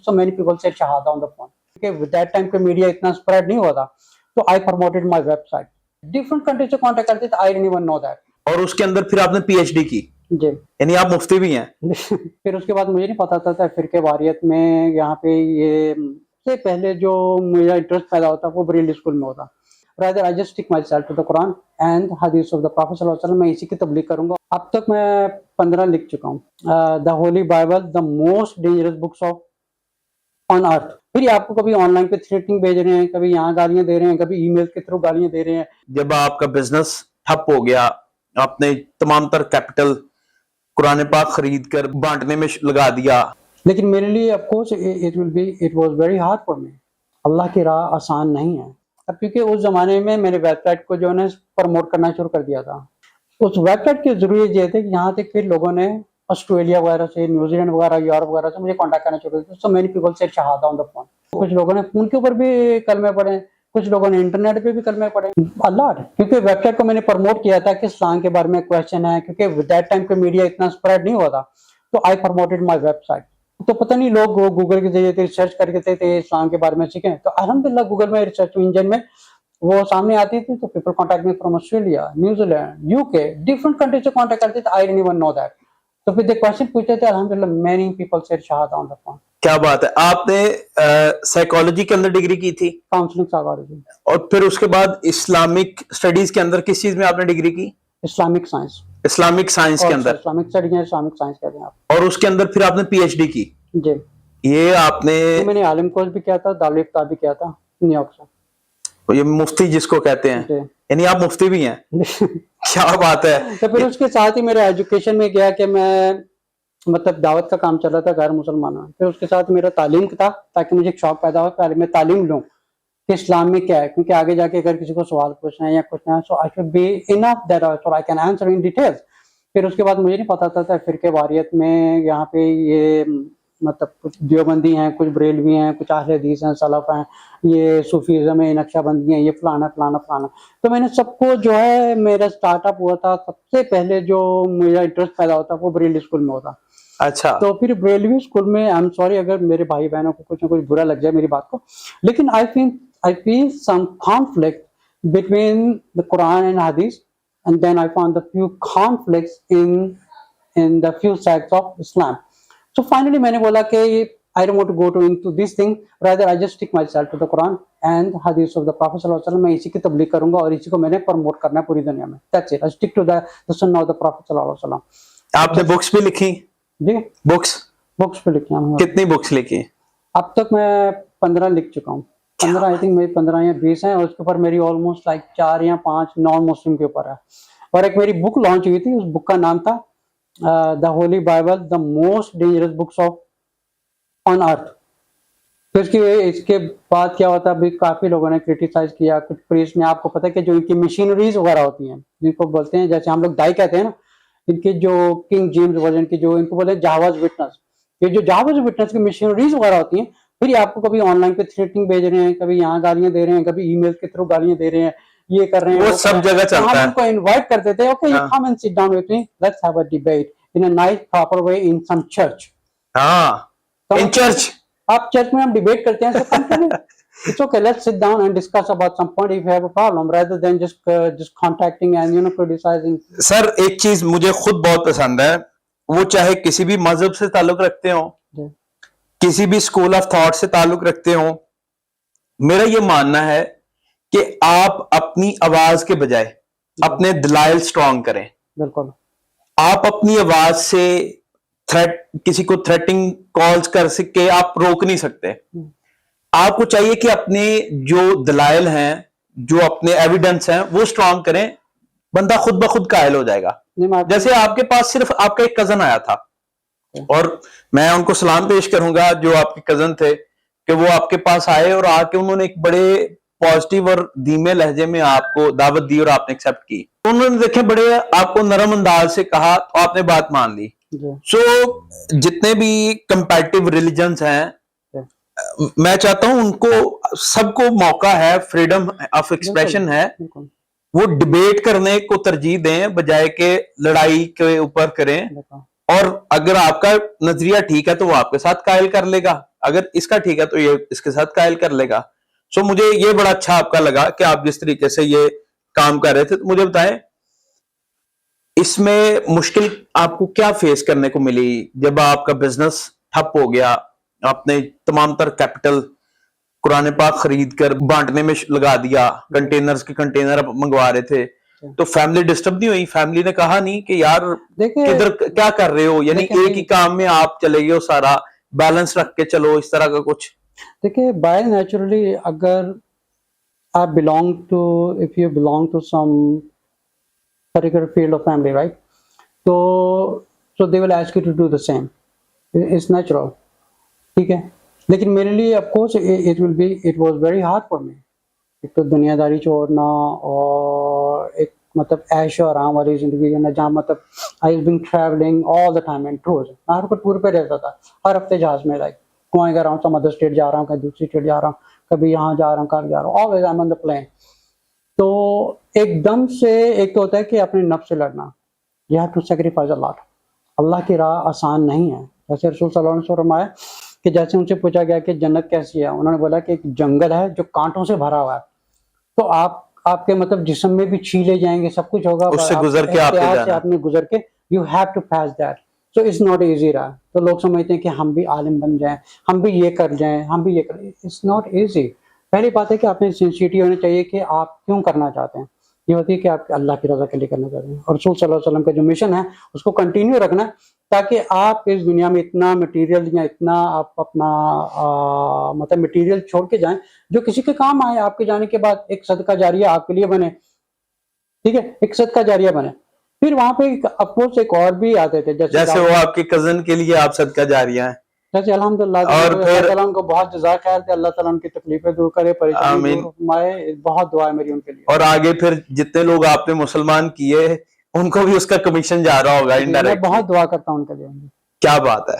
So many people said shahada on the phone. Okay, with that time पे media इतना spread नहीं हुआ था, तो I promoted my website. Different countries से कांटेक्ट करते थे, I didn't even know that. और उसके अंदर फिर आपने पीएचडी की, जी यानी आप मुफ्ती भी हैं। फिर उसके बाद मुझे नहीं पता था फिरके वारियत में यहाँ पे ये से पहले जो मेरा इंटरेस्ट पैदा होता वो बरेली स्कूल में होता। Rather I just stick myself to the Quran and Hadith of the Prophet sallallahu alaihi wasallam, मैं इसी की तबलीग करूंगा। अब तक मैं 15 लिख चुका हूँ। The Holi Bible, the most dangerous books of on earth. फिर आपको कभी ऑनलाइन पे थ्रेटनिंग भेज रहे हैं, कभी यहाँ गालियां दे रहे हैं, कभी ईमेल के थ्रू गालियां दे रहे हैं। जब आपका बिजनेस ठप हो गया, आपने तमाम तर कैपिटल कुरान पाक खरीद कर बांटने में लगा दिया, लेकिन मेरे लिए of course it was very hard for me. Allah की राह आसान नहीं है। अब क्योंकि उस जमाने में मेरे वेबसाइट को जो है प्रमोट करना शुरू कर दिया था। उस वेबसाइट के जरूरी ये थे कि यहाँ तक फिर लोगों ने ऑस्ट्रेलिया वगैरह से, न्यूजीलैंड वगैरह, यूरोप वगैरह से मुझे कांटेक्ट करना शुरू कर दिया। So many people said Shahada on the phone. कुछ लोगों ने फोन के ऊपर भी कलमे पढ़े, कुछ लोगों ने इंटरनेट पे भी कलमे पढ़े। अल्लाह, क्योंकि वेबसाइट को मैंने प्रमोट किया था कि इस्लाम के बारे में क्वेश्चन है, क्योंकि विद दैट टाइम पे मीडिया इतना स्प्रेड नहीं हुआ था, तो आई प्रमोटेड माई वेबसाइट। तो पता नहीं लोग वो गूगल के जरिए रिसर्च करके थे इस्लाम के बारे में सीखें, तो अल्हम्दुलिल्लाह गूगल में रिसर्च इंजन में वो सामने आती थी। तो people contact me from Australia, New Zealand, UK, different country से कॉन्टेक्ट करते थे। I didn't even know that. तो फिर दे क्वेश्चन पूछते थे, अल्हम्दुलिल्लाह many people said Shahada on the phone. क्या बात है। आपने साइकोलॉजी के अंदर डिग्री की थी, काउंसलिंग साइकोलॉजी, और फिर उसके बाद इस्लामिक स्टडीज के अंदर किस चीज में आपने डिग्री की? Islamic science. इस्लामिक साइंस के अंदर, इस्लामिक स्टडीज, इस्लामिक साइंस कहते हैं आप। और उसके अंदर फिर आपने पीएचडी की। जी, ये आपने तो मैंने आलिम कोर्स भी किया था, दारुल इफ्ता भी किया था न्यूयॉर्क से। ये मुफ्ती जिसको कहते हैं, यानी आप मुफ्ती भी हैं। क्या बात है। तो फिर उसके साथ ही मेरे एजुकेशन में गया कि मैं मतलब दावत का काम चल रहा था गैर मुसलमानों में। फिर उसके साथ मेरा तालीम था, ताकि मुझे एक शौक पैदा हो पहले मैं तालीम लूँ कि इस्लाम में क्या है, क्योंकि आगे जाके अगर किसी को सवाल पूछना है या पूछना है, so I should be enough that I can answer in details. फिर उसके बाद मुझे नहीं पता था फिरके वारियत में यहाँ पे ये मतलब कुछ देवबंदी हैं, कुछ बरेलवी हैं, कुछ अहले हदीस हैं, सलफ हैं, ये सूफीज़्म है, नक्शबंदी हैं, ये फलाना फलाना फलाना। तो मैंने सबको जो है, मेरा स्टार्टअप हुआ था सबसे पहले जो मेरा इंटरेस्ट पैदा होता वो बरेली स्कूल में होता। अच्छा। तो फिर बरेलवी स्कूल में, आई एम सॉरी अगर मेरे भाई बहनों को कुछ ना कुछ बुरा लग जाए मेरी बात को, लेकिन I feel some conflict between the Quran and hadith, and then I found the few conflicts in the few sects of Islam. So finally मैंने बोला कि I don't want to go into this thing, rather I just stick myself to the Quran and Hadith of the Prophet sallallahu alaihi wasallam। मैं इसी की तबलीग करूंगा और इसी को मैंने प्रमोट करना है पूरी दुनिया में। That's it, I stick to the sunnah of the Prophet sallallahu alaihi wasallam। आपने बुक्स भी लिखी? जी, बुक्स पे लिखी हैं। कितनी बुक्स लिखी? अब तक मैं 15 लिख चुका हूँ। 15 आई थिंक मेरी 15 या 20 हैं, और उसके ऊपर मेरी ऑलमोस्ट लाइक 4 या 5 नॉन मुस्लिम के ऊपर है। और एक मेरी बुक लॉन्च हुई थी, उस बुक का नाम था the Holi Bible, the most dangerous books of on earth. तो इसके बाद क्या होता है, अभी काफी लोगों ने क्रिटिसाइज किया, कुछ प्रीस्ट ने। आपको पता है कि जो इनकी मशीनरीज वगैरह होती हैं, जिनको बोलते हैं, जैसे हम लोग दाई कहते हैं ना, इनकी जो किंग जेम्स वर्जन की जो इनको बोलते हैं जावाज विटनेस, ये जो जावाज विटनेस की मशीनरीज वगैरह होती हैं, फिर आपको कभी ऑनलाइन पे थ्रेटनिंग भेज रहे हैं, कभी यहाँ गालियां दे रहे हैं, कभी ईमेल के थ्रू गालियां दे रहे हैं, ये कर रहे हैं, वो सब जगह चलता है। हम उनको इनवाइट करते थे, okay you come and sit down with me, let's have a debate in a nice proper way in some church. हाँ, इन चर्च। आप चर्च में हम डिबेट करते हैं, so come to me, it's okay, let's sit down and discuss about some point if you have a problem, rather than just contacting and criticizing. Sir एक चीज मुझे खुद बहुत पसंद है, वो चाहे किसी भी मजहब से ताल्लुक रखते हो, किसी भी स्कूल ऑफ थॉट से ताल्लुक रखते हो, मेरा ये मानना है कि आप अपनी आवाज के बजाय अपने दलाइल स्ट्रॉन्ग करें। बिल्कुल। आप अपनी आवाज से किसी को थ्रेटिंग कॉल्स कर सके आप रोक नहीं सकते। आपको चाहिए कि अपने जो दलाइल हैं, जो अपने एविडेंस हैं, वो स्ट्रॉन्ग करें, बंदा खुद ब खुद कायल हो जाएगा। जैसे आपके पास सिर्फ आपका एक कजन आया था, और मैं उनको सलाम पेश करूंगा जो आपके कजन थे, कि वो आपके पास आए और आके उन्होंने एक बड़े पॉजिटिव और धीमे लहजे में आपको दावत दी और आपने एक्सेप्ट की। तो उन्होंने देखे बड़े आपको नरम अंदाज से कहा, तो आपने बात मान ली। सो जितने भी कंपैरेटिव रिलीजन्स हैं, मैं चाहता हूं उनको सबको मौका है, फ्रीडम ऑफ एक्सप्रेशन है, वो डिबेट करने को तरजीह दें बजाय के लड़ाई के ऊपर करें। और अगर आपका नजरिया ठीक है तो वो आपके साथ कायल कर लेगा, अगर इसका ठीक है तो ये इसके साथ कायल कर लेगा। सो मुझे ये बड़ा अच्छा आपका लगा कि आप जिस तरीके से ये काम कर रहे थे। तो मुझे बताएं, इसमें मुश्किल आपको क्या फेस करने को मिली जब आपका बिजनेस ठप हो गया, आपने तमाम तर कैपिटल कुरान पाक खरीद कर बांटने में लगा दिया, कंटेनर्स के कंटेनर आप मंगवा रहे थे, तो फैमिली डिस्टर्ब नहीं हुई? फैमिली ने कहा नहीं कि यार देखिए किधर क्या कर रहे हो, यानी देखिए, एक ही काम में आप चले गए हो, सारा बैलेंस रख के चलो, इस तरह का कुछ? देखिए बाय नेचुरली अगर आप belong to, if you belong to some particular field of family, right? So they will ask you to do the same. It's natural. ठीक है, लेकिन मेरे लिए of course it was very hard for me. एक तो दुनियादारी छोड़ना और एक मतलब ऐश और आराम वाली जिंदगी जीना, जहाँ मतलब I was been traveling all the time and tours. मैं हर टूर पे रहता था, हर हफ्ते जहाज में, लाइक कहीं जा रहा हूँ, some other state जा रहा हूँ, कहीं दूसरी स्टेट जा रहा हूँ, कभी यहाँ जा रहा हूँ, कहीं जा रहा हूँ, always I'm on the plane. तो एकदम से एक तो होता है कि अपने नफ्स से लड़ना, you have to sacrifice a lot. Allah की राह आसान नहीं है। जैसे रसूल सल्लल्लाहु अलैहि वसल्लम फरमाया कि जैसे उनसे पूछा गया कि जन्नत कैसी है, उन्होंने बोला कि एक जंगल है जो कांटों से भरा हुआ है, तो आपके मतलब जिस्म में भी छीले जाएंगे, सब कुछ होगा, उससे गुजर के आपने एहतियात से जाना। आपने गुजर के, you have to pass that. So it's not easy रहा। तो लोग समझते हैं कि हम भी आलिम बन जाएं, हम भी ये कर जाएं, हम भी ये कर, इट्स नॉट इजी। पहली बात है कि आपने सिंसियरिटी होनी चाहिए कि आप क्यों करना चाहते हैं। ये होती है कि आप अल्लाह की रजा के लिए करना चाहते हैं, और रसूल सल्लल्लाहु अलैहि वसल्लम का जो मिशन है उसको कंटिन्यू रखना, ताकि आप इस दुनिया में इतना मटेरियल या इतना आप अपना मतलब मटेरियल छोड़ के जाएं जो किसी के काम आए, आपके जाने के बाद एक सदका जारिया आपके लिए बने। ठीक है, एक सदका जारिया बने। फिर वहां पे अफकोर्स एक और भी आते थे, जैसे वो आपके कजन के लिए आप सदका जारिया हैं। जैसे अल्हम्दुलिल्लाह, और अल्लाह फिर ताला उनको बहुत जज़ा खैर दे, अल्लाह ताला उनकी तकलीफें दूर करे, परेशानी आमीन। दूर फरमाए, बहुत दुआ है मेरी उनके लिए। और आगे फिर जितने लोग आपने मुसलमान किए उनको भी उसका कमीशन जा रहा होगा मैं इनडायरेक्टली। बहुत दुआ करता हूँ उनके लिए। क्या बात है।